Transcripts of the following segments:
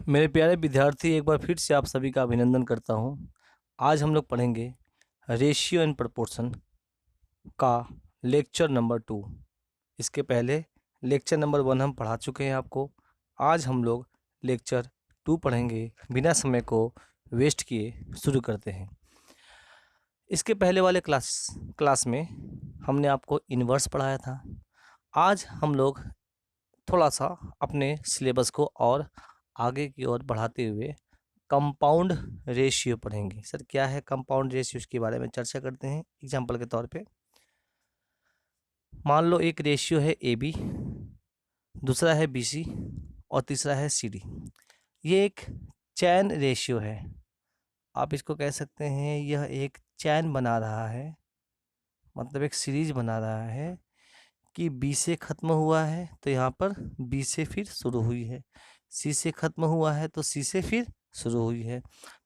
मेरे प्यारे विद्यार्थी, एक बार फिर से आप सभी का अभिनंदन करता हूँ। आज हम लोग पढ़ेंगे रेशियो एंड प्रपोर्शन का लेक्चर नंबर 2। इसके पहले लेक्चर नंबर 1 हम पढ़ा चुके हैं आपको। आज हम लोग लेक्चर 2 पढ़ेंगे। बिना समय को वेस्ट किए शुरू करते हैं। इसके पहले वाले क्लास में हमने आपको इन्वर्स पढ़ाया था। आज हम लोग थोड़ा सा अपने सिलेबस को और आगे की ओर बढ़ाते हुए कंपाउंड रेशियो पढ़ेंगे। सर, क्या है कंपाउंड रेशियो, इसके बारे में चर्चा करते हैं। एग्जांपल के तौर पे मान लो एक रेशियो है AB, दूसरा है BC और तीसरा है CD। ये एक चैन रेशियो है। आप इसको कह सकते हैं यह एक चैन बना रहा है, मतलब एक सीरीज बना रहा है कि B से ख़त्म हुआ है तो यहाँ पर B से फिर शुरू हुई है, C से ख़त्म हुआ है तो C से फिर शुरू हुई है।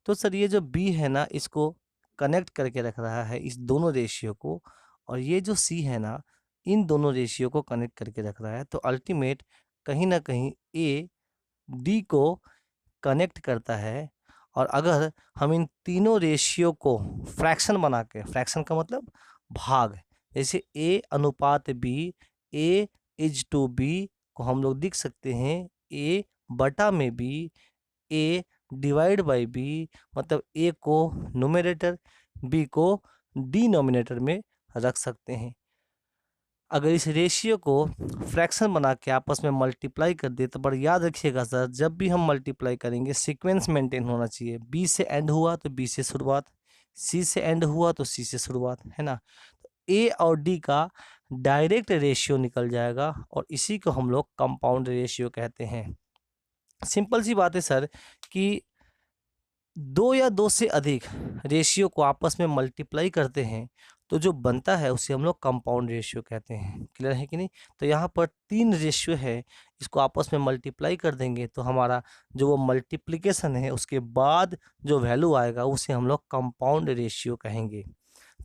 तो सर ये जो B है ना, इसको कनेक्ट करके रख रहा है इस दोनों रेशियो को, और ये जो C है ना, इन दोनों रेशियो को कनेक्ट करके रख रहा है। तो अल्टीमेट कहीं ना कहीं A D को कनेक्ट करता है। और अगर हम इन तीनों रेशियो को फ्रैक्शन बना के, फ्रैक्शन का मतलब भाग, जैसे A अनुपात B, A is to B को हम लोग लिख सकते हैं A बटा में B, A divide by B, मतलब A को न्यूमरेटर, B को डिनोमिनेटर में रख सकते हैं। अगर इस रेशियो को फ्रैक्शन बना के आपस में मल्टीप्लाई कर दे तो, पर याद रखिएगा सर, जब भी हम मल्टीप्लाई करेंगे सीक्वेंस मेंटेन होना चाहिए। B से एंड हुआ तो B से शुरुआत, C से एंड हुआ तो C से शुरुआत, है ना। तो A और D का डायरेक्ट रेशियो निकल जाएगा और इसी को हम लोग कंपाउंड रेशियो कहते हैं। सिंपल सी बात है सर कि दो या दो से अधिक रेशियो को आपस में मल्टीप्लाई करते हैं तो जो बनता है उसे हम लोग कंपाउंड रेशियो कहते हैं। क्लियर है कि नहीं। तो यहाँ पर 3 रेशियो है, इसको आपस में मल्टीप्लाई कर देंगे तो हमारा जो वो मल्टीप्लिकेशन है उसके बाद जो वैल्यू आएगा उसे हम लोग कंपाउंड रेशियो कहेंगे।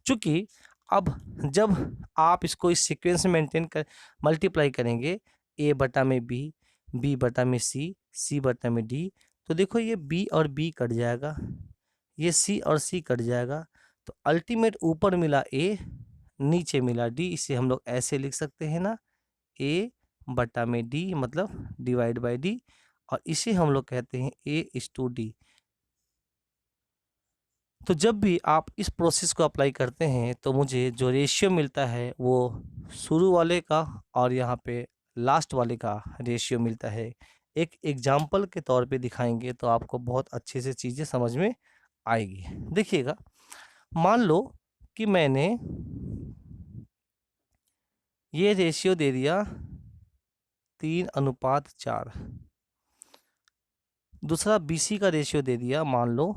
चूँकि अब जब आप इसको इस सीक्वेंस में मेंटेन कर मल्टीप्लाई करेंगे, A बटा में B, B बटा में C, C बटा में D, तो देखो ये B और B कट जाएगा, ये C और C कट जाएगा, तो अल्टीमेट ऊपर मिला A, नीचे मिला D। इसे हम लोग ऐसे लिख सकते हैं ना, A बटा में D, मतलब डिवाइड बाई D, और इसे हम लोग कहते हैं A इज टू D। तो जब भी आप इस प्रोसेस को अप्लाई करते हैं तो मुझे जो रेशियो मिलता है वो शुरू वाले का और यहाँ पे लास्ट वाले का रेशियो मिलता है। एक एग्जाम्पल के तौर पे दिखाएंगे तो आपको बहुत अच्छे से चीज़ें समझ में आएगी। देखिएगा, मान लो कि मैंने ये रेशियो दे दिया 3:4, दूसरा BC का रेशियो दे दिया मान लो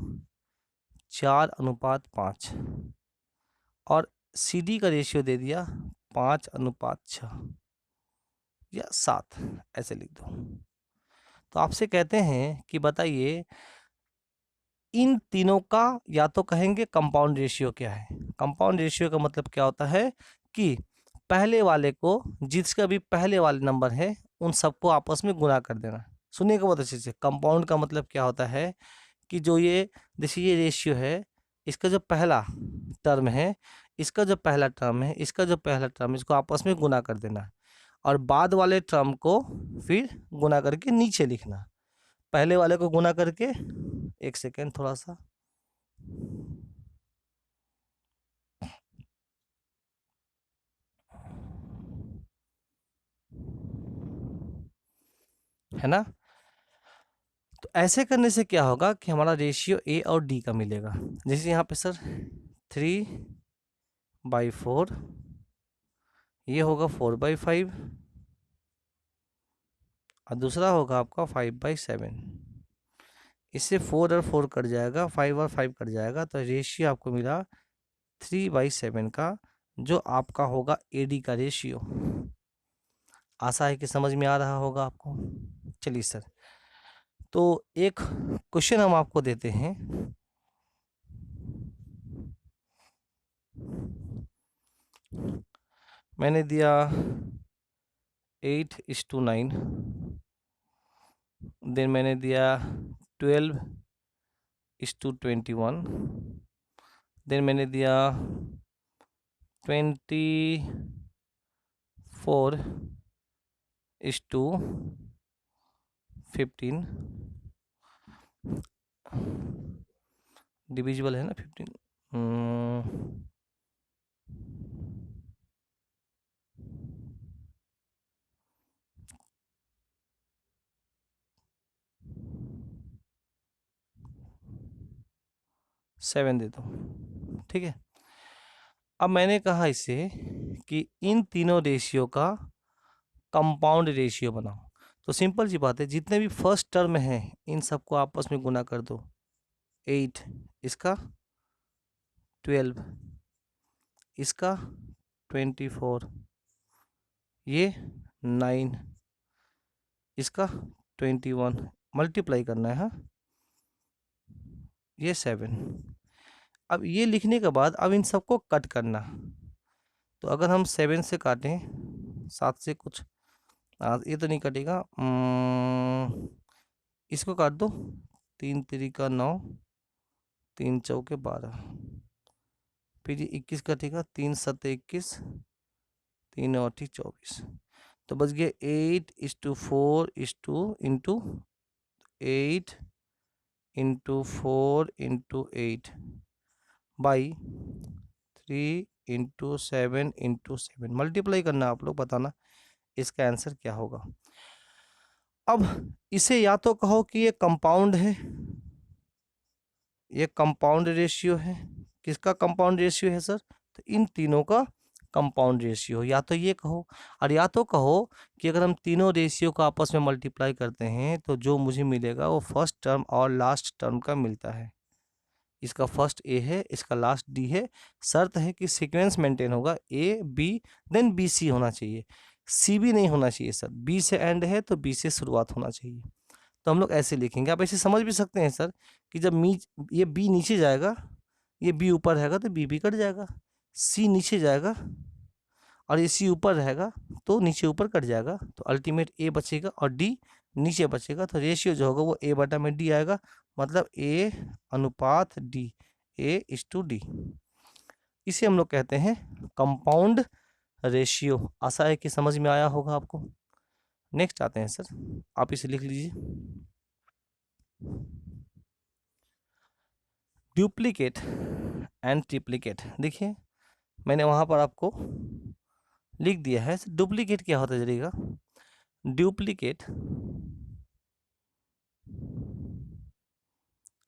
4:5, और CD का रेशियो दे दिया 5:6 या 7, ऐसे लिख दो। तो आपसे कहते हैं कि बताइए इन तीनों का या तो कहेंगे कंपाउंड रेशियो क्या है। कंपाउंड रेशियो का मतलब क्या होता है कि पहले वाले को, जिसका भी पहले वाले नंबर है उन सबको आपस में गुणा कर देना। सुनिएगा बहुत अच्छे से, कंपाउंड का मतलब क्या होता है कि जो ये देखिए ये रेशियो है, इसका जो पहला टर्म है, इसका जो पहला टर्म है, इसका जो पहला टर्म, इसको आपस में गुना कर देना और बाद वाले टर्म को फिर गुना करके नीचे लिखना। पहले वाले को गुना करके, एक सेकेंड थोड़ा सा, है ना। तो ऐसे करने से क्या होगा कि हमारा रेशियो A और D का मिलेगा। जैसे यहाँ पे सर 3/4, ये होगा 4/5, और दूसरा होगा आपका 5/7। इससे 4 और 4 कट जाएगा, 5 और 5 कट जाएगा, तो रेशियो आपको मिला 3/7 का, जो आपका होगा AD का रेशियो। आशा है कि समझ में आ रहा होगा आपको। चलिए सर, तो एक क्वेश्चन हम आपको देते हैं। मैंने दिया 8:9, देन मैंने दिया 12:21, देन मैंने दिया 24:15, डिविजिबल है ना 15, 7 दे दो, ठीक है। अब मैंने कहा इसे कि इन तीनों रेशियो का कंपाउंड रेशियो बनाओ। तो सिंपल सी बात है, जितने भी फर्स्ट टर्म हैं इन सबको आपस में गुना कर दो। 8 इसका, 12 इसका, 24 ये, 9 इसका, 21 मल्टीप्लाई करना है, हाँ, ये 7। अब ये लिखने के बाद अब इन सबको कट करना। तो अगर हम 7 से काटें, 7 से कुछ ये तो नहीं कटेगा, इसको काट दो, 3 3 9, 3 4 12, फिर ये 21 कटेगा, 3 7 21, 3 8 24, तो बच गया 8:4:2 8 × 4 × 8 बाई 3 × 7 × 7 मल्टीप्लाई करना, आप लोग बताना इसका आंसर क्या होगा। अब इसे या तो कहो कि ये कंपाउंड है, ये कंपाउंड रेशियो है। किसका कंपाउंड रेशियो है सर? तो इन तीनों का कंपाउंड रेशियो, या तो ये कहो, और या तो कहो कि अगर हम तीनों रेशियो को आपस में मल्टीप्लाई करते हैं तो जो मुझे मिलेगा वो फर्स्ट टर्म और लास्ट टर्म का मिलता है। इसका फर्स्ट ए है, इसका लास्ट डी है। शर्त है कि सीक्वेंस मेंटेन होगा, A B then B C होना चाहिए, सी बी नहीं होना चाहिए सर। बी से एंड है तो बी से शुरुआत होना चाहिए। तो हम लोग ऐसे लिखेंगे। आप ऐसे समझ भी सकते हैं सर कि जब ये बी नीचे जाएगा, ये बी ऊपर रहेगा तो बी भी कट जाएगा, सी नीचे जाएगा और ये सी ऊपर रहेगा तो नीचे ऊपर कट जाएगा, तो अल्टीमेट ए बचेगा और डी नीचे बचेगा। तो रेशियो जो होगा वो A/D आएगा, मतलब A अनुपात D, A/D। इसे हम लोग कहते हैं कंपाउंड रेशियो। आशा है कि समझ में आया होगा आपको। नेक्स्ट आते हैं सर, आप इसे लिख लीजिए, डुप्लीकेट एंड ट्रिप्लीकेट। देखिए मैंने वहां पर आपको लिख दिया है। डुप्लीकेट क्या होता है जरिएगा, डुप्लीकेट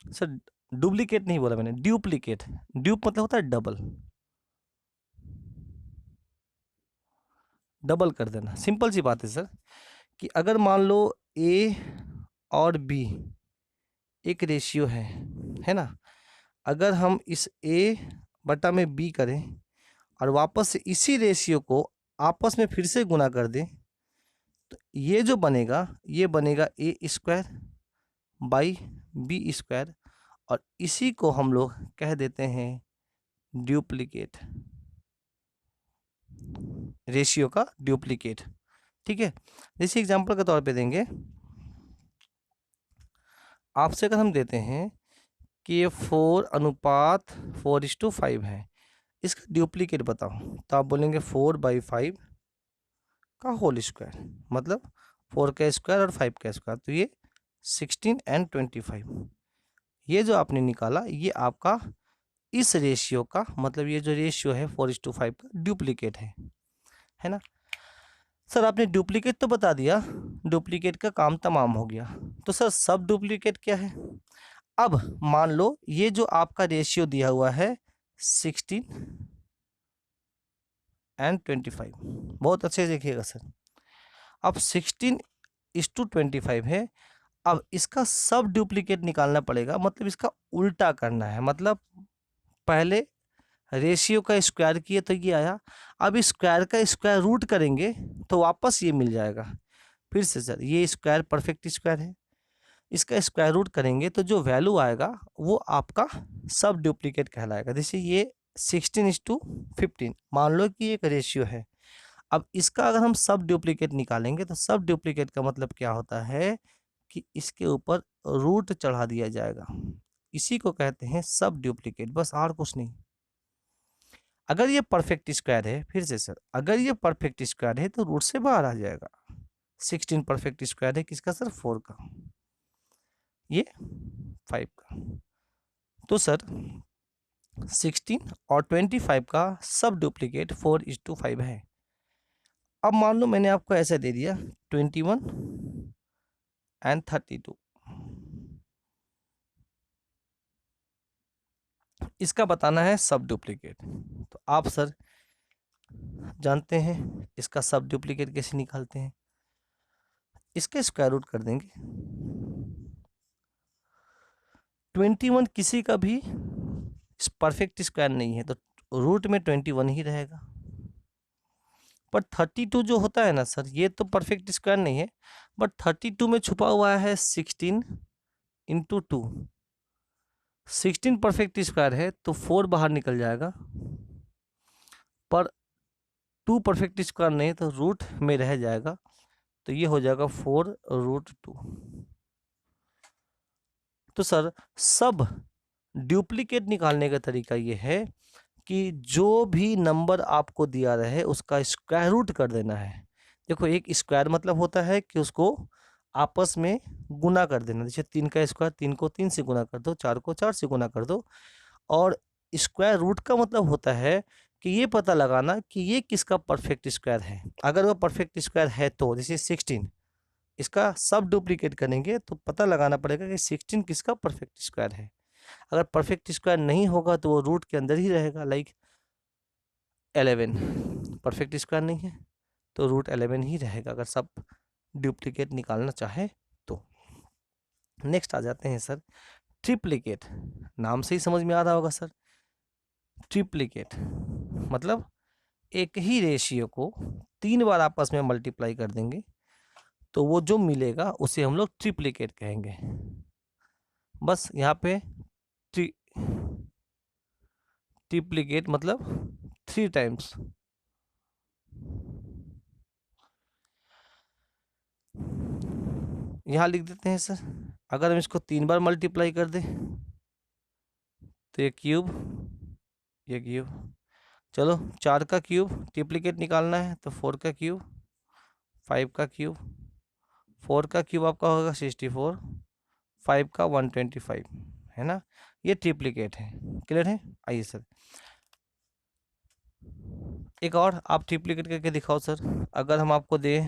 सर, डुप्लीकेट नहीं बोला मैंने, डुप्लीकेट। ड्यूप मतलब होता है डबल, डबल कर देना। सिंपल सी बात है सर कि अगर मान लो ए और बी एक रेशियो है ना, अगर हम इस ए बटा में बी करें और वापस से इसी रेशियो को आपस में फिर से गुना कर दें, तो ये जो बनेगा ये बनेगा A² बाई B², और इसी को हम लोग कह देते हैं डुप्लीकेट, रेशियो का डुप्लीकेट। ठीक है, जैसे एग्जांपल के तौर पे देंगे आपसे, अगर हम देते हैं कि ये 4:4:5 है, इसका डुप्लीकेट बताओ, तो आप बोलेंगे 4/5 का होल स्क्वायर, मतलब 4 का स्क्वायर और 5 का स्क्वायर, तो ये 16 और 25। ये जो आपने निकाला ये आपका इस रेशियो का, मतलब ये जो रेशियो है 4:5 का डुप्लीकेट है ना। सर आपने डुप्लीकेट तो बता दिया, डुप्लीकेट का काम तमाम हो गया। तो सर सब डुप्लीकेट क्या है? अब मान लो ये जो आपका रेशियो दिया हुआ है 16 और 25, बहुत अच्छे से देखिएगा सर। अब 16:25 है, अब इसका सब डुप्लीकेट निकालना पड़ेगा, मतलब इसका उल्टा करना है। मतलब पहले रेशियो का स्क्वायर किए तो ये आया, अब स्क्वायर का स्क्वायर रूट करेंगे तो वापस ये मिल जाएगा। फिर से सर, ये स्क्वायर परफेक्ट स्क्वायर है, इसका स्क्वायर रूट करेंगे तो जो वैल्यू आएगा वो आपका सब डुप्लीकेट कहलाएगा। जैसे ये 16:15 मान लो कि एक रेशियो है, अब इसका अगर हम सब डुप्लीकेट निकालेंगे तो सब डुप्लीकेट का मतलब क्या होता है कि इसके ऊपर रूट चढ़ा दिया जाएगा। इसी को कहते हैं सब डुप्लीकेट, बस और कुछ नहीं। अगर ये परफेक्ट स्क्वायर है, फिर से सर, अगर ये परफेक्ट स्क्वायर है तो रूट से बाहर आ जाएगा। 16 परफेक्ट स्क्वायर है किसका सर? 4 का, ये 5 का। तो सर 16 और 25 का सब डुप्लीकेट 4:5 है। अब मान लो मैंने आपको ऐसा दे दिया 21 एंड 32, इसका बताना है सब डुप्लीकेट। तो आप सर जानते हैं इसका सब डुप्लीकेट कैसे निकालते हैं? इसका स्क्वायर रूट कर देंगे। 21 किसी का भी परफेक्ट स्क्वायर नहीं है, तो रूट में 21 ही रहेगा। पर 32 जो होता है ना सर, ये तो परफेक्ट स्क्वायर नहीं है, बट 32 में छुपा हुआ है 16 इंटू 2। 16 परफेक्ट स्क्वायर है तो 4 बाहर निकल जाएगा, पर 2 परफेक्ट स्क्वायर नहीं तो रूट में रह जाएगा, तो ये हो जाएगा 4√2। तो सर सब डुप्लीकेट निकालने का तरीका ये है कि जो भी नंबर आपको दिया रहे उसका स्क्वायर रूट कर देना है। देखो, एक स्क्वायर मतलब होता है कि उसको आपस में गुना कर देना। जैसे 3 का स्क्वायर, 3 को 3 से गुना कर दो, 4 को 4 से गुना कर दो। और स्क्वायर रूट का मतलब होता है कि ये पता लगाना कि ये किसका परफेक्ट स्क्वायर है। अगर वो परफेक्ट स्क्वायर है तो जैसे 16, इसका सब डुप्लीकेट करेंगे तो पता लगाना पड़ेगा कि 16 किसका परफेक्ट स्क्वायर है। अगर परफेक्ट स्क्वायर नहीं होगा तो वो रूट के अंदर ही रहेगा। लाइक 11 परफेक्ट स्क्वायर नहीं है तो रूट 11 ही रहेगा, अगर सब डुप्लीकेट निकालना चाहे तो। नेक्स्ट आ जाते हैं सर ट्रिप्लीकेट। नाम से ही समझ में आ रहा होगा सर, ट्रिप्लीकेट मतलब एक ही रेशियो को 3 बार आपस में मल्टीप्लाई कर देंगे तो वो जो मिलेगा उसे हम लोग ट्रिप्लीकेट कहेंगे। बस यहाँ पे ट्रिप्लीकेट मतलब 3 टाइम्स। यहाँ लिख देते हैं सर, अगर हम इसको 3 बार मल्टीप्लाई कर दें तो ये क्यूब, ये क्यूब। चलो 4 का क्यूब ट्रिप्लीकेट निकालना है तो 4 का क्यूब, 5 का क्यूब, 4 का क्यूब आपका होगा 64, 5 का 125, है ना। ये ट्रिप्लीकेट है। क्लियर है? आइए सर एक और आप ट्रिप्लीकेट करके दिखाओ सर। अगर हम आपको दें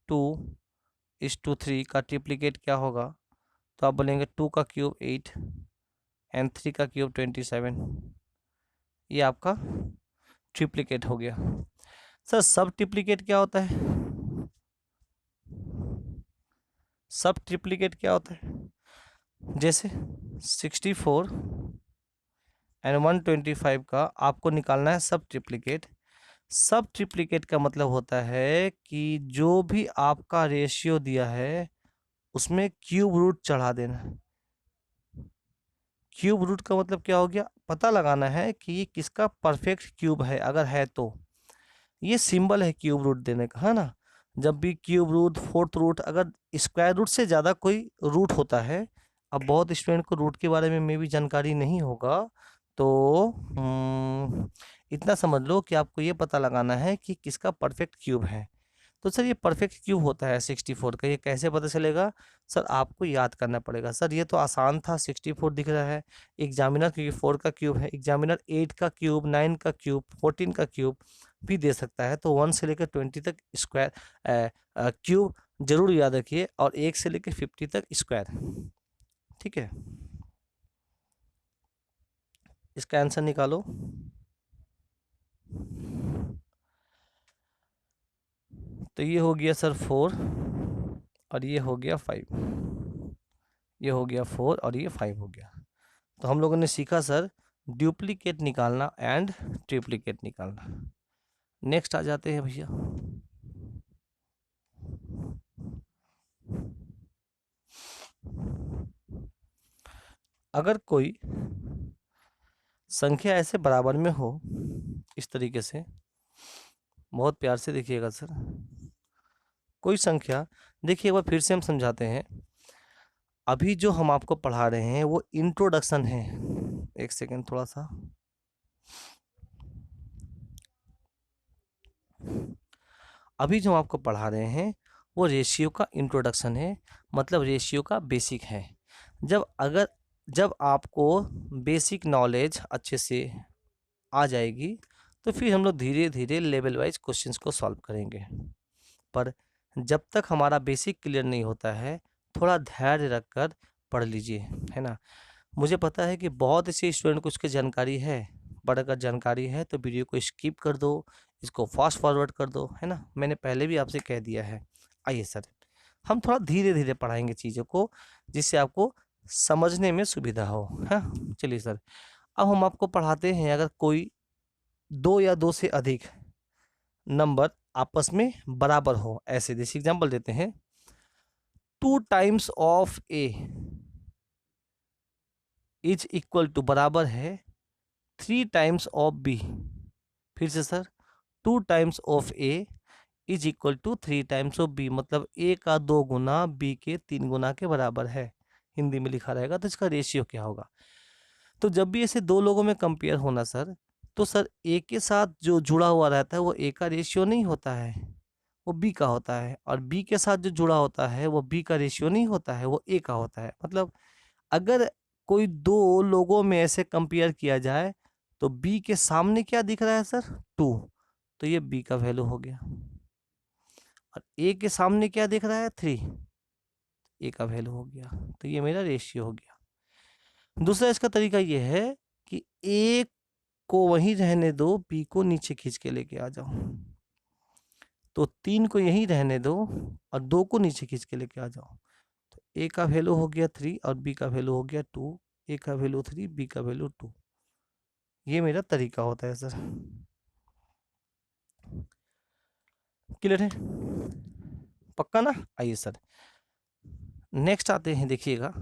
2:3 का ट्रिप्लीकेट क्या होगा, तो आप बोलेंगे 2 का क्यूब 8 एंड 3 का क्यूब 27। ये आपका ट्रिप्लीकेट हो गया। सर सब ट्रिप्लीकेट क्या होता है? सब ट्रिप्लीकेट क्या होता है? जैसे 64 एंड 125 का आपको निकालना है सब ट्रिप्लीकेट। सब ट्रिप्लीकेट का मतलब होता है कि जो भी आपका रेशियो दिया है उसमें क्यूब रूट चढ़ा देना। क्यूब रूट का मतलब क्या हो गया? पता लगाना है कि ये किसका परफेक्ट क्यूब है। अगर है तो ये सिंबल है क्यूब रूट देने का, है ना। जब भी क्यूब रूट, फोर्थ रूट, अगर स्क्वायर रूट से ज़्यादा कोई रूट होता है, अब बहुत स्टूडेंट को रूट के बारे में भी जानकारी नहीं होगा, तो इतना समझ लो कि आपको ये पता लगाना है कि किसका परफेक्ट क्यूब है। तो सर ये परफेक्ट क्यूब होता है 64 का, ये कैसे पता चलेगा? सर आपको याद करना पड़ेगा। सर ये तो आसान था, 64 दिख रहा है। एग्जामिनर क्योंकि 4 का क्यूब है, एग्जामिनर 8 का क्यूब, 9 का क्यूब, 14 का क्यूब भी दे सकता है। तो 1 से लेकर 20 तक स्क्वायर क्यूब जरूर याद रखिए, और 1 से लेकर 50 तक स्क्वायर। ठीक है, इसका आंसर निकालो। तो ये हो गया सर 4 और ये हो गया 5, ये हो गया 4 और ये 5 हो गया। तो हम लोगों ने सीखा सर डुप्लीकेट निकालना एंड ट्रिप्लीकेट निकालना। नेक्स्ट आ जाते हैं भैया, अगर कोई संख्या ऐसे बराबर में हो, इस तरीके से, बहुत प्यार से देखिएगा सर। कोई संख्या, देखिए एक बार फिर से हम समझाते हैं। अभी जो हम आपको पढ़ा रहे हैं वो इंट्रोडक्शन है। एक सेकेंड थोड़ा सा। अभी जो हम आपको पढ़ा रहे हैं वो रेशियो का इंट्रोडक्शन है, मतलब रेशियो का बेसिक है। जब आपको बेसिक नॉलेज अच्छे से आ जाएगी तो फिर हम लोग धीरे धीरे लेवल वाइज क्वेश्चंस को सॉल्व करेंगे। पर जब तक हमारा बेसिक क्लियर नहीं होता है, थोड़ा धैर्य रखकर पढ़ लीजिए, है ना। मुझे पता है कि बहुत ऐसे स्टूडेंट को उसकी जानकारी है, पर अगर जानकारी है तो वीडियो को स्किप कर दो, इसको फास्ट फॉरवर्ड कर दो, है ना। मैंने पहले भी आपसे कह दिया है। आइए सर, हम थोड़ा धीरे धीरे पढ़ाएंगे चीज़ों को, जिससे आपको समझने में सुविधा हो। हाँ, चलिए सर, अब हम आपको पढ़ाते हैं, अगर कोई दो या दो से अधिक नंबर आपस में बराबर हो, ऐसे जैसे एग्जाम्पल देते हैं, 2 times of A is equal to बराबर है 3 टाइम्स ऑफ बी। फिर से sir, 2 times of A is equal to 3 times of B, मतलब ए का 2 गुना बी के 3 गुना के बराबर है। हिंदी में लिखा रहेगा तो इसका रेशियो क्या होगा। तो जब भी ऐसे दो लोगों में कंपेयर होना सर, तो सर ए के साथ जो जुड़ा हुआ रहता है वो ए का रेशियो नहीं होता है, वो बी का होता है। और बी के साथ जो जुड़ा होता है वो बी का रेशियो नहीं होता है, वो ए का होता है। मतलब अगर कोई दो लोगों में ऐसे कंपेयर किया जाए तो बी के सामने क्या दिख रहा है सर, 2, तो ये बी का वैल्यू हो गया। और ए के सामने क्या दिख रहा है, 3, ए का वैल्यू हो गया। तो ये मेरा रेशियो हो गया। दूसरा इसका तरीका ये है कि ए को वहीं रहने दो, बी को नीचे खींच के लेके आ जाओ। तो 3 को यहीं रहने दो और 2 को नीचे खींच के लेके आ जाओ। तो ए का वैल्यू हो गया 3 और बी का वैल्यू हो गया 2। ए का वैल्यू 3, बी का वैल्यू 2। ये मेरा तरीका होता है सर। क्लियर है, पक्का ना। आइए सर, नेक्स्ट आते हैं, देखिएगा।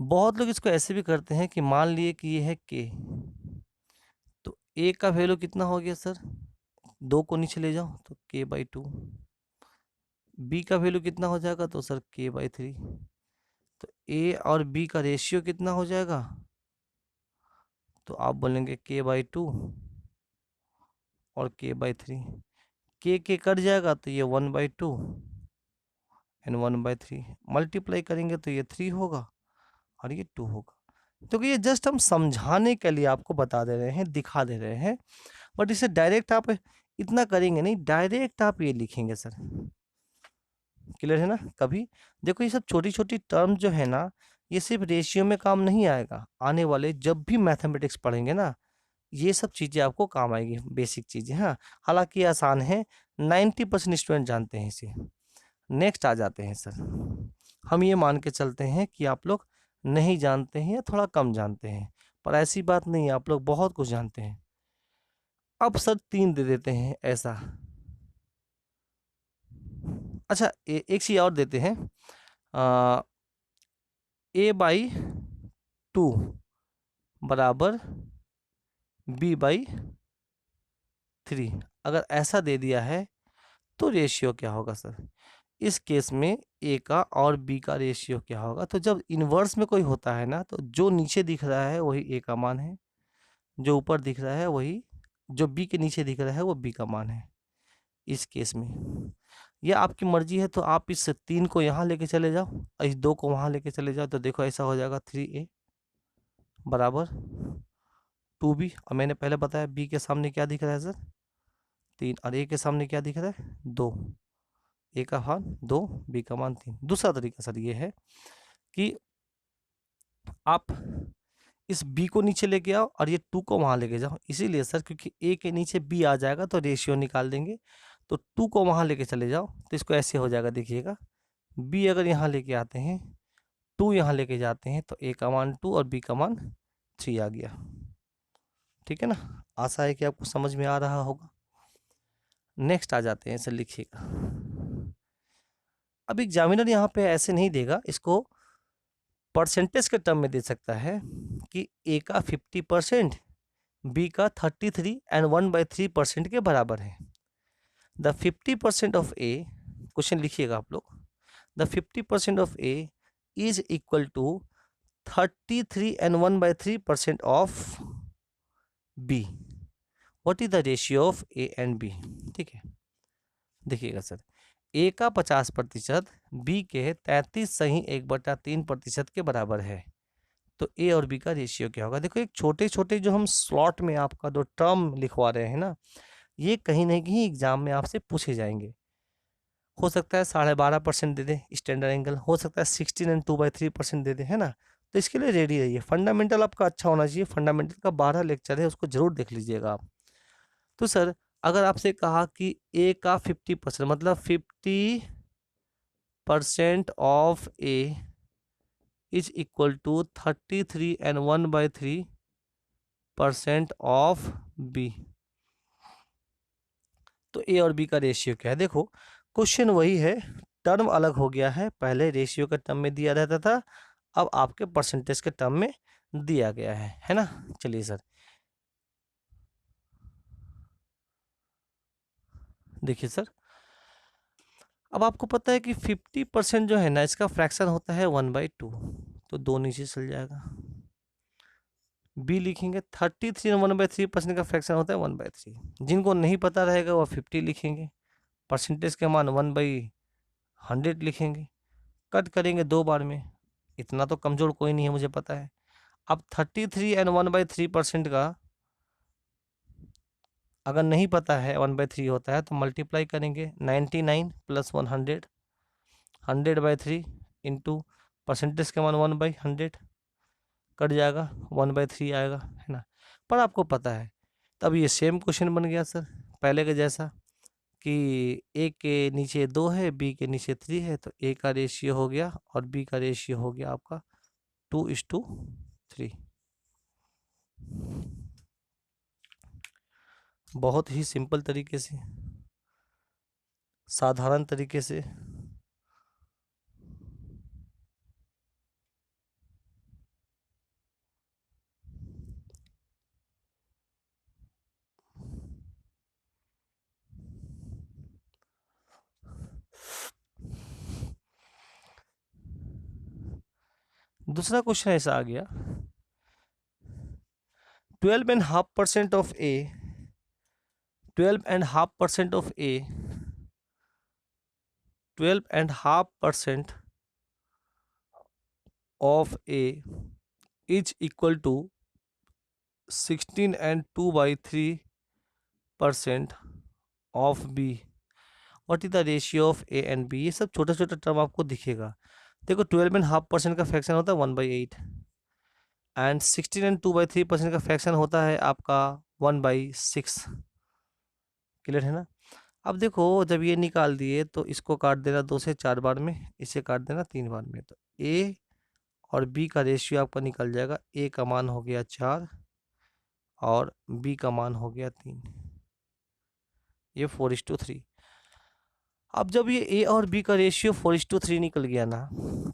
बहुत लोग इसको ऐसे भी करते हैं कि मान लिए कि ये है के, तो ए का वैल्यू कितना हो गया सर, 2 को नीचे ले जाओ तो k/2। बी का वैल्यू कितना हो जाएगा, तो सर k/3। तो ए और बी का रेशियो कितना हो जाएगा, तो आप बोलेंगे k/2 और k/3। के कट जाएगा तो ये 1/2 एंड 1/3, मल्टीप्लाई करेंगे तो ये 3 होगा और ये 2 होगा। तो ये जस्ट हम समझाने के लिए आपको बता दे रहे हैं, दिखा दे रहे हैं। बट इसे डायरेक्ट आप इतना करेंगे नहीं, डायरेक्ट आप ये लिखेंगे सर। क्लियर है ना। कभी देखो, ये सब छोटी छोटी टर्म जो है ना, ये सिर्फ रेशियो में काम नहीं आएगा। आने वाले जब भी मैथमेटिक्स पढ़ेंगे ना, ये सब चीज़ें आपको काम आएगी, बेसिक चीज़ें। हाँ, हालांकि आसान है, 90% स्टूडेंट जानते हैं इसे। नेक्स्ट आ जाते हैं सर, हम ये मान के चलते हैं कि आप लोग नहीं जानते हैं या थोड़ा कम जानते हैं, पर ऐसी बात नहीं है, आप लोग बहुत कुछ जानते हैं। अब सर 3 दे देते हैं ऐसा। अच्छा, एक चीज़ और देते हैं, a/2 बराबर b/3। अगर ऐसा दे दिया है तो रेशियो क्या होगा सर। इस केस में ए का और बी का रेशियो क्या होगा। तो जब इन्वर्स में कोई होता है ना, तो जो नीचे दिख रहा है वही ए का मान है, जो ऊपर दिख रहा है वही, जो बी के नीचे दिख रहा है वो बी का मान है इस केस में। यह आपकी मर्जी है, तो आप इस 3 को यहाँ लेके चले जाओ और इस 2 को वहाँ लेके चले जाओ, तो देखो ऐसा हो जाएगा 3a बराबर 2b। और मैंने पहले बताया बी के सामने क्या दिख रहा है सर, 3, और ए के सामने क्या दिख रहा है, 2। ए का मान 2, बी का मान 3। दूसरा तरीका सर ये है कि आप इस b को नीचे लेके आओ और ये 2 को वहाँ लेके जाओ। इसीलिए सर, क्योंकि a के नीचे b आ जाएगा तो रेशियो निकाल देंगे, तो 2 को वहाँ लेके चले जाओ तो इसको ऐसे हो जाएगा। देखिएगा, b अगर यहाँ लेके आते हैं, 2 यहाँ लेके जाते हैं, तो a का मान 2 और b का मान 3 आ गया। ठीक है ना, आशा है कि आपको समझ में आ रहा होगा। नेक्स्ट आ जाते हैं सर, लिखिएगा। अब एग्जामिनर यहाँ पे ऐसे नहीं देगा, इसको परसेंटेज के टर्म में दे सकता है कि ए का 50%, बी का 33 एंड 1/3% के बराबर है। द 50% ऑफ ए क्वेश्चन लिखिएगा आप लोग। The 50% of A is equal to 33 and 1/3% of B. What is the ratio of A and B? ठीक है, देखिएगा सर, ए का 50% बी के 33.1/3% के बराबर है, तो ए और बी का रेशियो क्या होगा? देखो, एक छोटे छोटे जो हम स्लॉट में आपका जो टर्म लिखवा रहे हैं ना, ये कहीं ना कहीं एग्जाम में आपसे पूछे जाएंगे। हो सकता है 12.5% दे दे स्टैंडर्ड एंगल, हो सकता है 16 and 2/3% दे दे, है ना। तो इसके लिए रेडी रहिए। फंडामेंटल आपका अच्छा होना चाहिए। फंडामेंटल का 12 लेक्चर है, उसको जरूर देख लीजिएगा आप। तो सर, अगर आपसे कहा कि ए का 50%, मतलब 50% of A is equal to 33 and 1/3% of B, तो ए और बी का रेशियो क्या है? देखो, क्वेश्चन वही है, टर्म अलग हो गया है। पहले रेशियो के टर्म में दिया रहता था, अब आपके परसेंटेज के टर्म में दिया गया है ना। चलिए सर, देखिए सर, अब आपको पता है कि 50% जो है ना, इसका फ्रैक्शन होता है 1/2, तो 2 नीचे चल जाएगा। बी लिखेंगे 33 और 1/3% का फ्रैक्शन होता है 1/3। जिनको नहीं पता रहेगा वो 50 लिखेंगे, परसेंटेज के मान 1/100 लिखेंगे, कट करेंगे 2 बार में। इतना तो कमजोर कोई नहीं है, मुझे पता है। अब 33 and 1/3% का अगर नहीं पता है 1/3 होता है, तो मल्टीप्लाई करेंगे 99 + 100, 100/3 इंटू परसेंटेज के मान 1/100, कट जाएगा, 1/3 आएगा, है ना। पर आपको पता है, तब ये सेम क्वेश्चन बन गया सर, पहले के जैसा, कि ए के नीचे 2 है, बी के नीचे 3 है, तो ए का रेशियो हो गया और बी का रेशियो हो गया आपका 2:3। बहुत ही सिंपल तरीके से, साधारण तरीके से। दूसरा क्वेश्चन ऐसा आ गया, 12.5% of A 12.5% of A 12.5% of A is equal to 16 and 2/3% of B. What is the ratio of A and B? ये सब छोटा छोटा टर्म आपको दिखेगा। देखो, 12.5% का फ्रैक्शन होता है 1/8, एंड 16 and 2/3% का फ्रैक्शन होता है आपका 1/6। क्लियर है ना। अब देखो, जब ये निकाल दिए तो इसको काट देना 2 से 4 बार में, इसे काट देना 3 बार में, तो ए और बी का रेशियो आपका निकल जाएगा। ए का मान हो गया 4 और बी का मान हो गया 3, ये 4:3। अब जब ये ए और बी का रेशियो 4:3 निकल गया ना,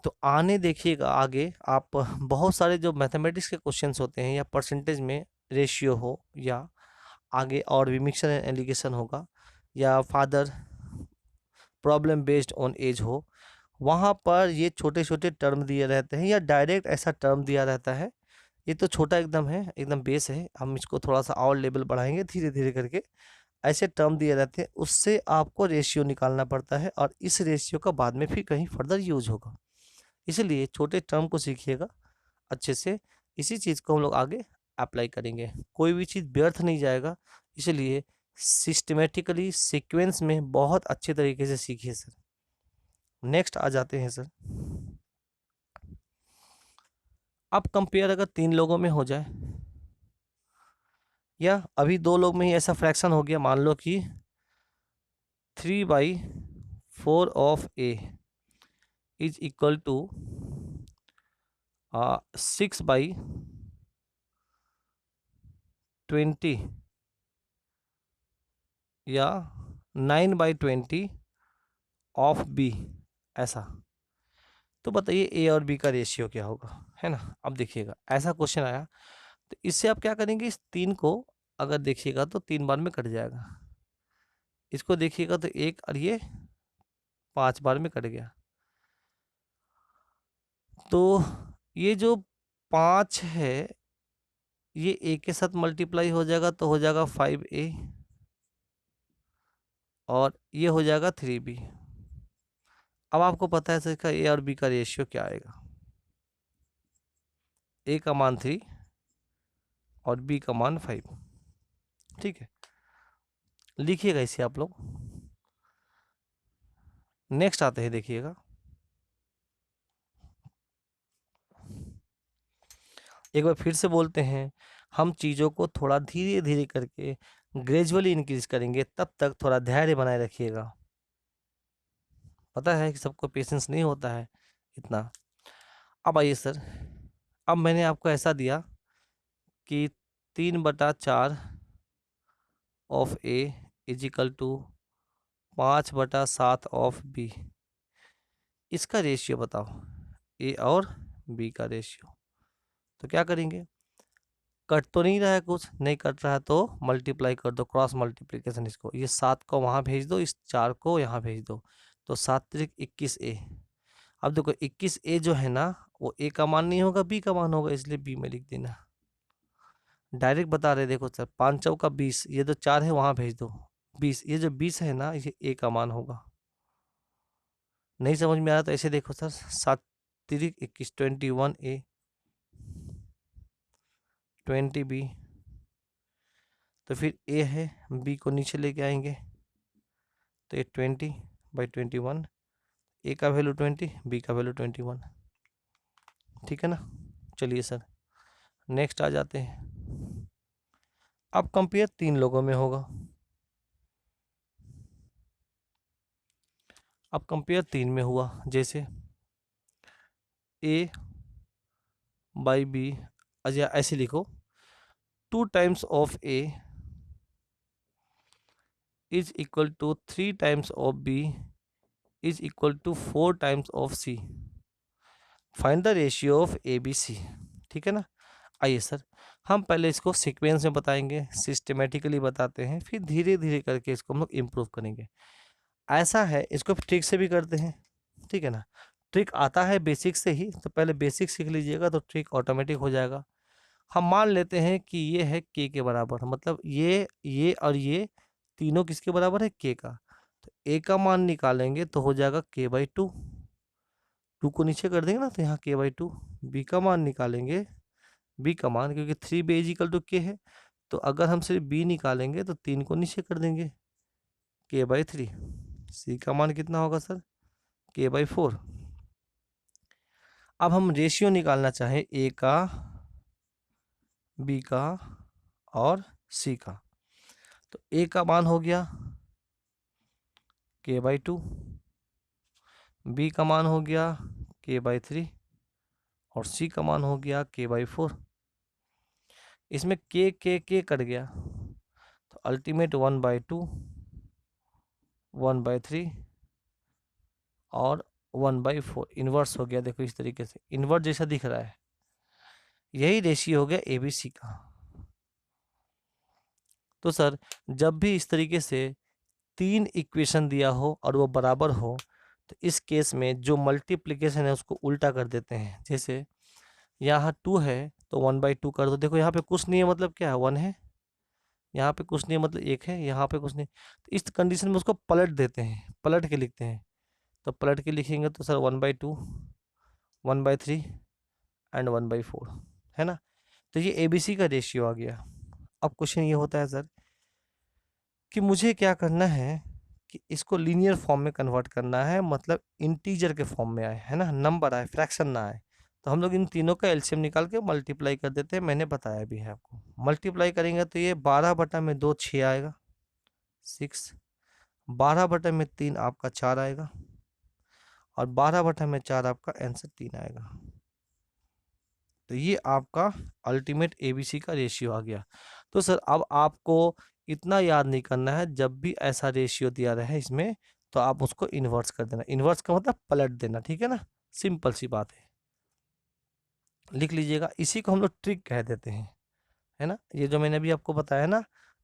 तो आने देखिएगा आगे आप, बहुत सारे जो मैथमेटिक्स के क्वेश्चंस होते हैं, या परसेंटेज में रेशियो हो, या आगे और भी मिक्सर एंड एलिगेशन होगा, या father problem based on age हो, वहाँ पर ये छोटे छोटे टर्म दिए रहते हैं, या डायरेक्ट ऐसा टर्म दिया रहता है। ये तो छोटा एकदम है, एकदम बेस है, हम इसको थोड़ा सा और लेवल बढ़ाएंगे धीरे धीरे करके। ऐसे टर्म दिए रहते हैं, उससे आपको रेशियो निकालना पड़ता है, और इस रेशियो का बाद में फिर कहीं फर्दर यूज होगा। इसलिए छोटे टर्म को सीखिएगा अच्छे से, इसी चीज़ को हम लोग आगे अप्लाई करेंगे। कोई भी चीज़ व्यर्थ नहीं जाएगा, इसलिए सिस्टमेटिकली सीक्वेंस में बहुत अच्छे तरीके से सीखिए सर। नेक्स्ट आ जाते हैं सर, अब कंपेयर अगर 3 लोगों में हो जाए, या अभी 2 लोग में ही ऐसा फ्रैक्शन हो गया, मान लो कि 3/4 of A is equal to 6/20 या 9/20 ऑफ बी, ऐसा। तो बताइए ए और बी का रेशियो क्या होगा, है ना। अब देखिएगा, ऐसा क्वेश्चन आया, तो इससे आप क्या करेंगे, इस 3 को अगर देखिएगा तो 3 बार में कट जाएगा। इसको देखिएगा तो 1 और ये 5 बार में कट गया। तो ये जो 5 है ये a के साथ मल्टीप्लाई हो जाएगा तो हो जाएगा 5a, और ये हो जाएगा 3b। अब आपको पता है इसका a और b का रेशियो क्या आएगा। a का मान 3 और b का मान 5। ठीक है, लिखिएगा इसे आप लोग। नेक्स्ट आते हैं, देखिएगा एक बार फिर से बोलते हैं, हम चीज़ों को थोड़ा धीरे धीरे करके ग्रेजुअली इंक्रीज करेंगे, तब तक थोड़ा धैर्य बनाए रखिएगा। पता है कि सबको पेशेंस नहीं होता है इतना। अब आइए सर, अब मैंने आपको ऐसा दिया कि 3/4 of A is equal to 5/7 of B. इसका रेशियो बताओ, ए और बी का रेशियो। तो क्या करेंगे, कट तो नहीं रहा है, कुछ नहीं कट रहा है तो मल्टीप्लाई कर दो, क्रॉस मल्टीप्लिकेशन। इसको ये 7 को वहाँ भेज दो, इस 4 को यहाँ भेज दो, तो 7 त्रिक 21a। अब देखो 21a जो है ना वो a का मान नहीं होगा, b का मान होगा, इसलिए b में लिख देना। डायरेक्ट बता रहे, देखो सर 5 चौका 20, ये जो 4 है वहाँ भेज दो 20, ये जो 20 है ना ये a का मान होगा। नहीं समझ में आ रहा तो ऐसे देखो सर, 7 त्रिक 21 21a 20b, तो फिर a है, b को नीचे लेके आएंगे तो ये 20/21, a का वैल्यू 20, b का वैल्यू 21। ठीक है ना। चलिए सर नेक्स्ट आ जाते हैं। अब कंपेयर 3 लोगों में होगा। अब कंपेयर 3 में हुआ, जैसे a बाई b, अच्छा ऐसे लिखो 2 times of a is equal to 3 times of b is equal to 4 times of c। Find the ratio of A B C. ठीक है ना। आइए सर, हम पहले इसको सीक्वेंस में बताएंगे, सिस्टमेटिकली बताते हैं, फिर धीरे धीरे करके इसको हम लोग इम्प्रूव करेंगे। ऐसा है, इसको ट्रिक से भी करते हैं। ठीक है ना, ट्रिक आता है बेसिक से ही, तो पहले बेसिक सीख लीजिएगा तो ट्रिक ऑटोमेटिक हो जाएगा। हम मान लेते हैं कि ये है के बराबर, मतलब ये और ये तीनों किसके बराबर है, के का। तो ए का मान निकालेंगे तो हो जाएगा k/2, 2 को नीचे कर देंगे ना तो यहाँ k/2। बी का मान निकालेंगे, बी का मान क्योंकि 3b इज इक्वल टू के है, तो अगर हम सिर्फ बी निकालेंगे तो 3 को नीचे कर देंगे k/3। सी का मान कितना होगा सर, k/4। अब हम रेशियो निकालना चाहें ए का, बी का और सी का, तो ए का मान हो गया k/2, बी का मान हो गया k/3 और सी का मान हो गया k/4। इसमें के कट गया तो अल्टीमेट 1/2, 1/3 और 1/4 इन्वर्स हो गया। देखो इस तरीके से इन्वर्स जैसा दिख रहा है, यही रेशियो हो गया ए बी सी का। तो सर जब भी इस तरीके से 3 इक्वेशन दिया हो और वो बराबर हो, तो इस केस में जो मल्टीप्लिकेशन है उसको उल्टा कर देते हैं। जैसे यहाँ 2 है तो 1/2 कर दो। देखो यहाँ पे कुछ नहीं है मतलब क्या है, 1 है, यहाँ पे कुछ नहीं है मतलब 1 है, यहाँ पे कुछ नहीं, तो इस कंडीशन में उसको पलट देते हैं, पलट के लिखते हैं। तो पलट के लिखेंगे तो सर 1/2, 1/3 एंड 1/4 है ना। तो ये ABC का रेशियो आ गया। अब क्वेश्चन ये होता है सर कि मुझे क्या करना है कि इसको लीनियर फॉर्म में कन्वर्ट करना है, मतलब इंटीजर के फॉर्म में आए, है ना, नंबर आए, फ्रैक्शन ना आए। तो हम लोग इन तीनों का एलसीएम निकाल के मल्टीप्लाई कर देते हैं, मैंने बताया भी है आपको। मल्टीप्लाई करेंगे तो ये 12/2 6 आएगा, 6, 12/3 आपका 4 आएगा, और 12/4 आपका आंसर 3 आएगा। तो ये आपका अल्टीमेट ABC का रेशियो आ गया। तो सर अब आपको इतना याद नहीं करना है, जब भी ऐसा रेशियो दिया रहे इसमें तो आप उसको इन्वर्स कर देना। इन्वर्स का मतलब पलट देना, ठीक है ना, सिंपल सी बात है। लिख लीजिएगा, इसी को हम लोग ट्रिक कह देते हैं, है ना। ये जो मैंने अभी आपको बताया ना,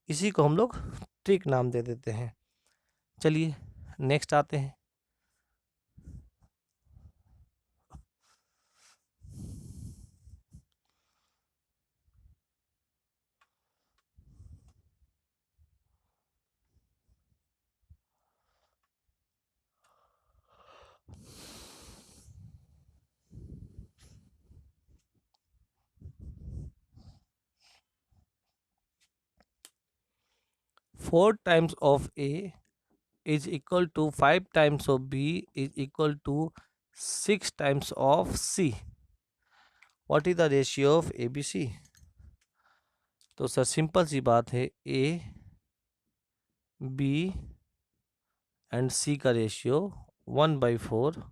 इसी को हम लोग ट्रिक नाम दे देते हैं। चलिए नेक्स्ट आते हैं। 4 times of A is equal to 5 times of B is equal to 6 times of C. What is the ratio of ABC? तो सर सिंपल सी बात है, A, B एंड C का रेशियो 1/4,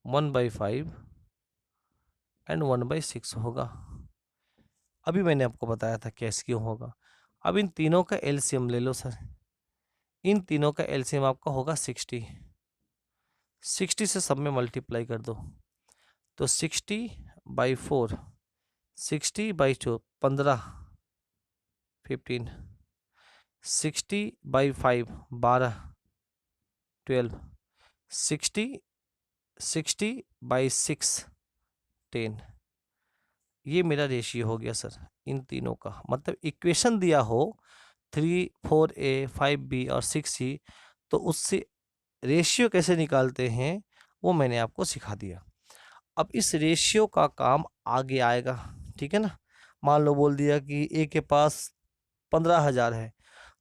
1/5 एंड 1/6 होगा। अभी मैंने आपको बताया था कैसे क्यों होगा। अब इन तीनों का एलसीएम ले लो सर। इन तीनों का एलसीएम आपका होगा 60। 60 से सब में मल्टीप्लाई कर दो तो 60/4, 60/2 15, 15, 60/5 12, 12, 60/6 10। ये मेरा रेशियो हो गया सर इन तीनों का। मतलब इक्वेशन दिया हो 3 4A 5B और 6C, तो उससे रेशियो कैसे निकालते हैं वो मैंने आपको सिखा दिया। अब इस रेशियो का काम आगे आएगा, ठीक है ना। मान लो बोल दिया कि A के पास 15,000 है,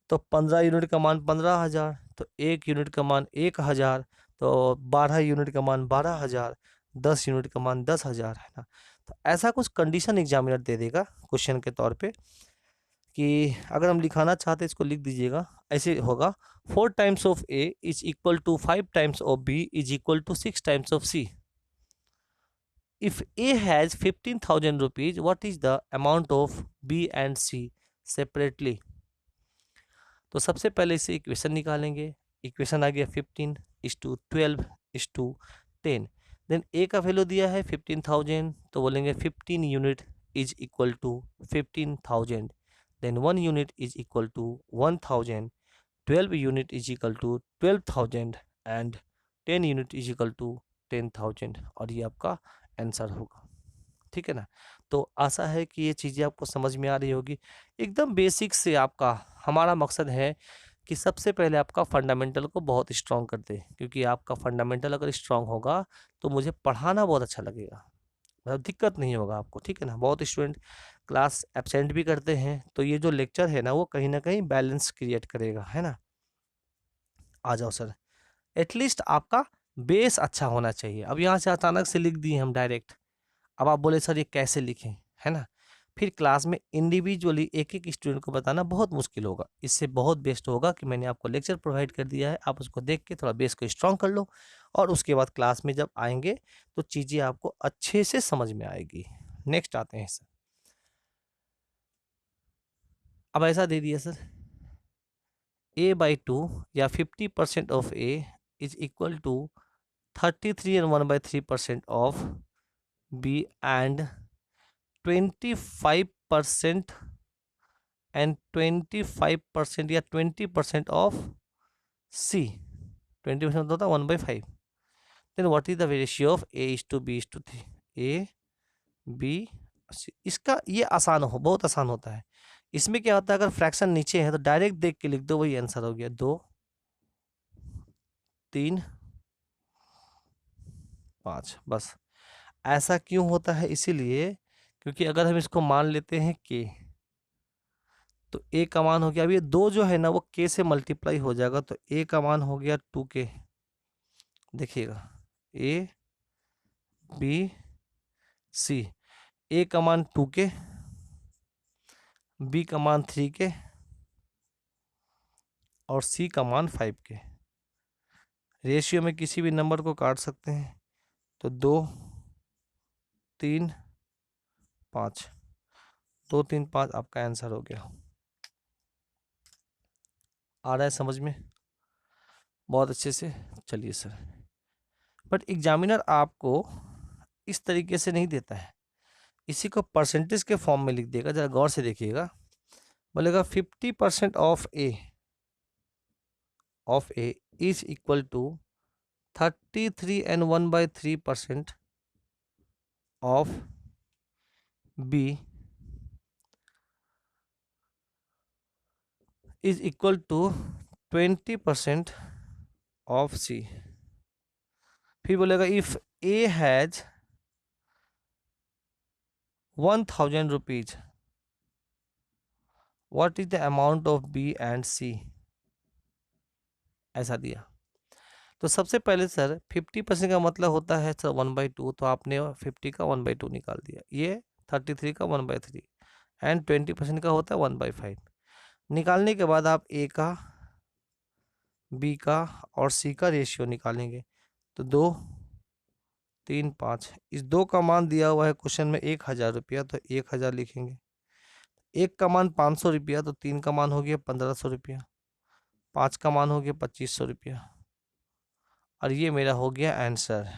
तो 15 यूनिट का मान 15,000, तो 1 यूनिट का मान 1,000, तो 12 यूनिट का मान 12,000, 10 यूनिट का मान 10,000, है ना। तो ऐसा कुछ कंडीशन एग्जामिनर दे देगा क्वेश्चन के तौर पे कि अगर हम लिखाना चाहते हैं इसको लिख दीजिएगा, ऐसे होगा 4 times of A is equal to 5 times of B is equal to 6 times of C। If A has 15,000 rupees, what is the amount of B and C separately? तो सबसे पहले इसे इक्वेशन निकालेंगे। इक्वेशन आ गया 15:12:10। देन ए का value दिया है 15,000, तो बोलेंगे 15 unit is equal to 15,000। Then 1 unit is equal to 1,000, 12 unit is equal to 12,000 and 10 unit is equal to 10,000। और ये आपका आंसर होगा, ठीक है ना। तो आशा है कि ये चीज़ें आपको समझ में आ रही होगी। एकदम बेसिक से आपका हमारा मकसद है कि सबसे पहले आपका फंडामेंटल को बहुत स्ट्रॉन्ग कर दे, क्योंकि आपका फंडामेंटल अगर स्ट्रॉन्ग होगा तो मुझे पढ़ाना बहुत अच्छा लगेगा, मतलब दिक्कत नहीं होगा आपको, ठीक है ना। बहुत स्टूडेंट क्लास एब्सेंट भी करते हैं, तो ये जो लेक्चर है ना कहीं बैलेंस क्रिएट करेगा, है ना। आ जाओ सर, एटलीस्ट आपका बेस अच्छा होना चाहिए। अब यहाँ से अचानक से लिख दिए हम डायरेक्ट, अब आप बोले सर ये कैसे लिखें, है ना। फिर क्लास में इंडिविजुअली एक एक स्टूडेंट को बताना बहुत मुश्किल होगा। इससे बहुत बेस्ट होगा कि मैंने आपको लेक्चर प्रोवाइड कर दिया है, आप उसको देख के थोड़ा बेस को स्ट्रॉन्ग कर लो, और उसके बाद क्लास में जब आएंगे तो चीज़ें आपको अच्छे से समझ में आएगी। नेक्स्ट आते हैं सर। अब ऐसा दे दिया सर, A/2 या 50% of A is equal to 33 and 1/3% of B and 25% and 25% या 20% ऑफ C। 20% होता है 1/5। Then what is the ratio of A:B:3? A, B, C। इसका ये आसान हो, बहुत आसान होता है। इसमें क्या होता है, अगर फ्रैक्शन नीचे है तो डायरेक्ट देख के लिख दो, वही आंसर हो गया। 2, 3, 5, बस। ऐसा क्यों होता है? इसीलिए क्योंकि अगर हम इसको मान लेते हैं के, तो ए का मान हो गया, अब ये 2 जो है ना वो के से मल्टीप्लाई हो जाएगा, तो ए का मान हो गया 2K। देखिएगा, A, B, C। ए का मान 2K, बी का मान 3K और सी का मान 5K। रेशियो में किसी भी नंबर को काट सकते हैं, तो 2, 3, 5, 2, 3, 5 आपका आंसर हो गया। आ रहा है समझ में? बहुत अच्छे से। चलिए सर, बट एग्जामिनर आपको इस तरीके से नहीं देता है, इसी को परसेंटेज के फॉर्म में लिख देगा। जरा गौर से देखिएगा, बोलेगा 50% of A is equal to 33 and 1/3% of B is equal to 20% of C. फिर बोलेगा if A has 1,000 rupees what is the amount of B and C, ऐसा दिया। तो सबसे पहले सर 50% का मतलब होता है सर 1/2, तो आपने 50 का 1/2 निकाल दिया। ये 33 का 1/3 एंड 20% का होता है 1/5। निकालने के बाद आप ए का, बी का और सी का रेशियो निकालेंगे। तो 2, 3, 5, इस 2 का मान दिया हुआ है क्वेश्चन में 1000 रुपया, तो 1000 लिखेंगे। 1 का मान 500 रुपया, तो 3 का मान हो गया 1500 रुपया, 5 का मान हो गया 2500 रुपया, और ये मेरा हो गया आंसर।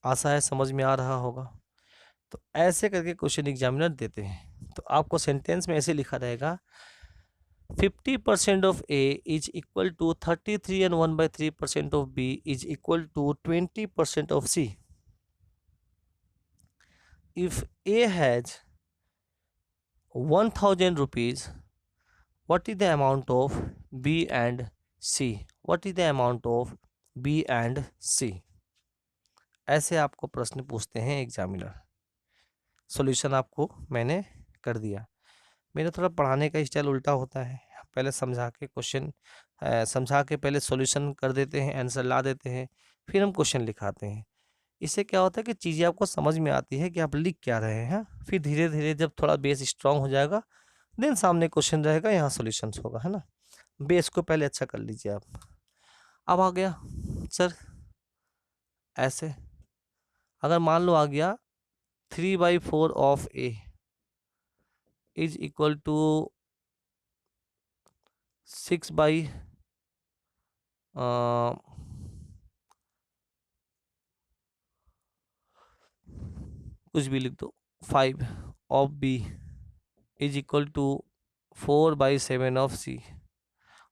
आशा है समझ में आ रहा होगा। तो ऐसे करके क्वेश्चन एग्जामिनर देते हैं। तो आपको सेंटेंस में ऐसे लिखा रहेगा 50% of A is equal to 33 and 1/3% of B is equal to 20% of C. If A has 1000 rupees, what is the amount of B and C? What is the amount of B and C? ऐसे आपको प्रश्न पूछते हैं examiner. Solution आपको मैंने कर दिया। मेरा थोड़ा पढ़ाने का स्टाइल उल्टा होता है, पहले समझा के क्वेश्चन समझा के पहले सॉल्यूशन कर देते हैं, आंसर ला देते हैं, फिर हम क्वेश्चन लिखाते हैं। इससे क्या होता है कि चीज़ें आपको समझ में आती है कि आप लिख क्या रहे हैं। फिर धीरे धीरे जब थोड़ा बेस स्ट्रांग हो जाएगा, देन सामने क्वेश्चन रहेगा, यहाँ सॉल्यूशंस होगा, है ना। बेस को पहले अच्छा कर लीजिए आप। अब आ गया सर ऐसे, अगर मान लो आ गया 3/4 of A is equal to 6 by कुछ भी लिख दो 5 of B is equal to 4/7 of C.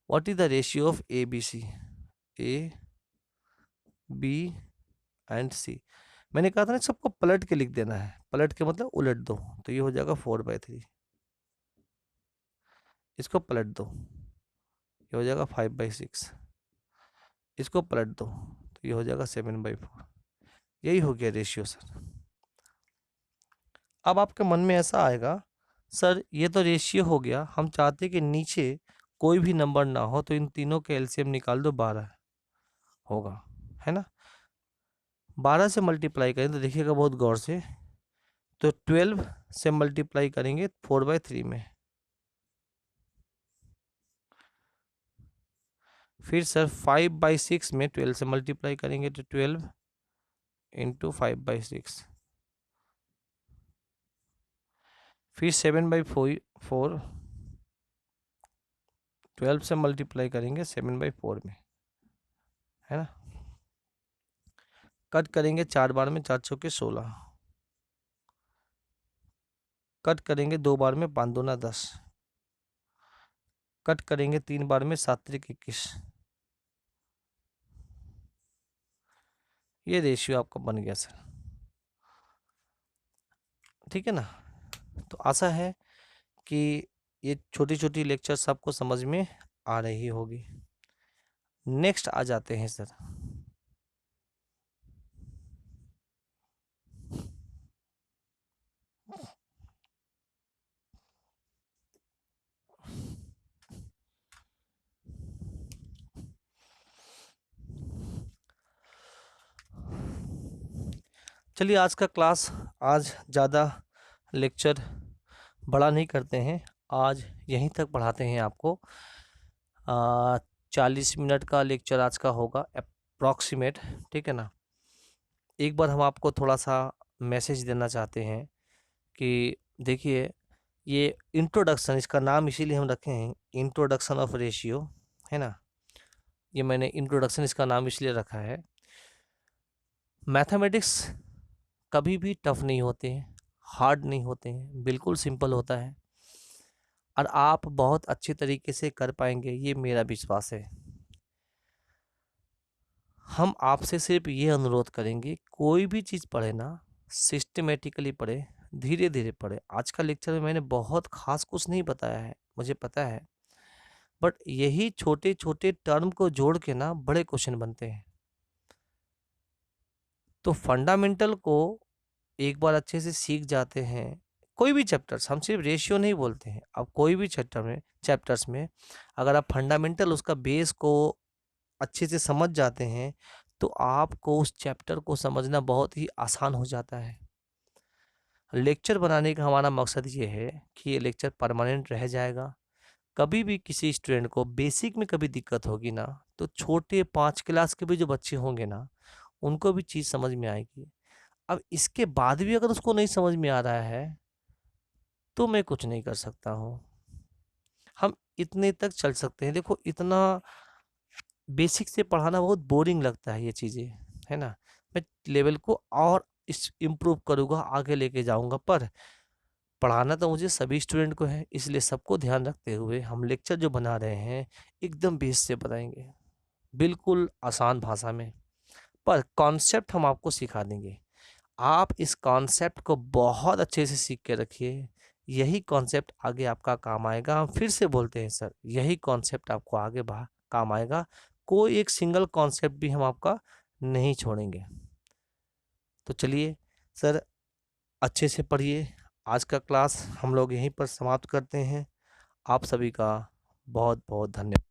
What is the ratio of A B C, A B and C. मैंने कहा था ना सबको पलट के लिख देना है, पलट के मतलब उलट दो, तो ये हो जाएगा 4/3। इसको पलट दो, ये हो जाएगा 5/6। इसको पलट दो तो ये हो जाएगा 7/4। यही हो गया रेशियो सर। अब आपके मन में ऐसा आएगा सर ये तो रेशियो हो गया, हम चाहते कि नीचे कोई भी नंबर ना हो, तो इन तीनों के एलसीएम निकाल दो, 12 होगा, है ना। 12 से मल्टीप्लाई करें तो देखिएगा बहुत गौर से, तो 12 से मल्टीप्लाई करेंगे 4/3 में, फिर सर 5/6 में 12 से मल्टीप्लाई करेंगे तो 12 इंटू 5/6, फिर 7/4 12 से मल्टीप्लाई करेंगे 7/4 में, है ना। कट करेंगे 4 बार में, 4 चौके 16, कट करेंगे 2 बार में, 5 दूना 10, कट करेंगे 3 बार में, 7 त्रिक 21। ये रेशियो आपका बन गया सर, ठीक है ना। तो आशा है कि ये छोटी छोटी लेक्चर्स आपको समझ में आ रही होगी। नेक्स्ट आ जाते हैं सर, चलिए आज का क्लास, आज ज़्यादा लेक्चर बड़ा नहीं करते हैं, आज यहीं तक पढ़ाते हैं आपको। 40 मिनट का लेक्चर आज का होगा अप्रॉक्सीमेट, ठीक है ना। एक बार हम आपको थोड़ा सा मैसेज देना चाहते हैं कि देखिए ये इंट्रोडक्शन, इसका नाम इसीलिए हम रखे हैं इंट्रोडक्शन ऑफ रेशियो, है ना। ये मैंने इंट्रोडक्शन इसका नाम इसलिए रखा है। मैथमेटिक्स कभी भी टफ नहीं होते हैं, हार्ड नहीं होते हैं, बिल्कुल सिंपल होता है, और आप बहुत अच्छे तरीके से कर पाएंगे, ये मेरा विश्वास है। हम आपसे सिर्फ ये अनुरोध करेंगे, कोई भी चीज़ पढ़े ना सिस्टमेटिकली पढ़े, धीरे धीरे पढ़े। आज का लेक्चर में मैंने बहुत खास कुछ नहीं बताया है, मुझे पता है, बट यही छोटे छोटे टर्म को जोड़ के ना बड़े क्वेश्चन बनते हैं। तो फंडामेंटल को एक बार अच्छे से सीख जाते हैं, कोई भी चैप्टर्स, हम सिर्फ रेशियो नहीं बोलते हैं, अब कोई भी चैप्टर्स में अगर आप फंडामेंटल उसका बेस को अच्छे से समझ जाते हैं तो आपको उस चैप्टर को समझना बहुत ही आसान हो जाता है। लेक्चर बनाने का हमारा मकसद ये है कि ये लेक्चर परमानेंट रह जाएगा। कभी भी किसी स्टूडेंट को बेसिक में कभी दिक्कत होगी ना, तो छोटे 5 क्लास के भी जो बच्चे होंगे ना, उनको भी चीज़ समझ में आएगी। अब इसके बाद भी अगर उसको नहीं समझ में आ रहा है, तो मैं कुछ नहीं कर सकता हूँ। हम इतने तक चल सकते हैं। देखो, इतना बेसिक से पढ़ाना बहुत बोरिंग लगता है ये चीज़ें, है ना? मैं लेवल को और इस इम्प्रूव करूँगा, आगे लेके जाऊँगा, पर पढ़ाना तो मुझे सभी स्टूडेंट को है, इसलिए सबको ध्यान रखते हुए हम लेक्चर जो बना रहे हैं, एकदम बेस से बताएँगे, बिल्कुल आसान भाषा में, पर कॉन्सेप्ट हम आपको सिखा देंगे। आप इस कॉन्सेप्ट को बहुत अच्छे से सीख के रखिए, यही कॉन्सेप्ट आगे आपका काम आएगा। हम फिर से बोलते हैं सर, यही कॉन्सेप्ट आपको आगे काम आएगा। कोई एक सिंगल कॉन्सेप्ट भी हम आपका नहीं छोड़ेंगे। तो चलिए सर, अच्छे से पढ़िए। आज का क्लास हम लोग यहीं पर समाप्त करते हैं। आप सभी का बहुत बहुत धन्यवाद।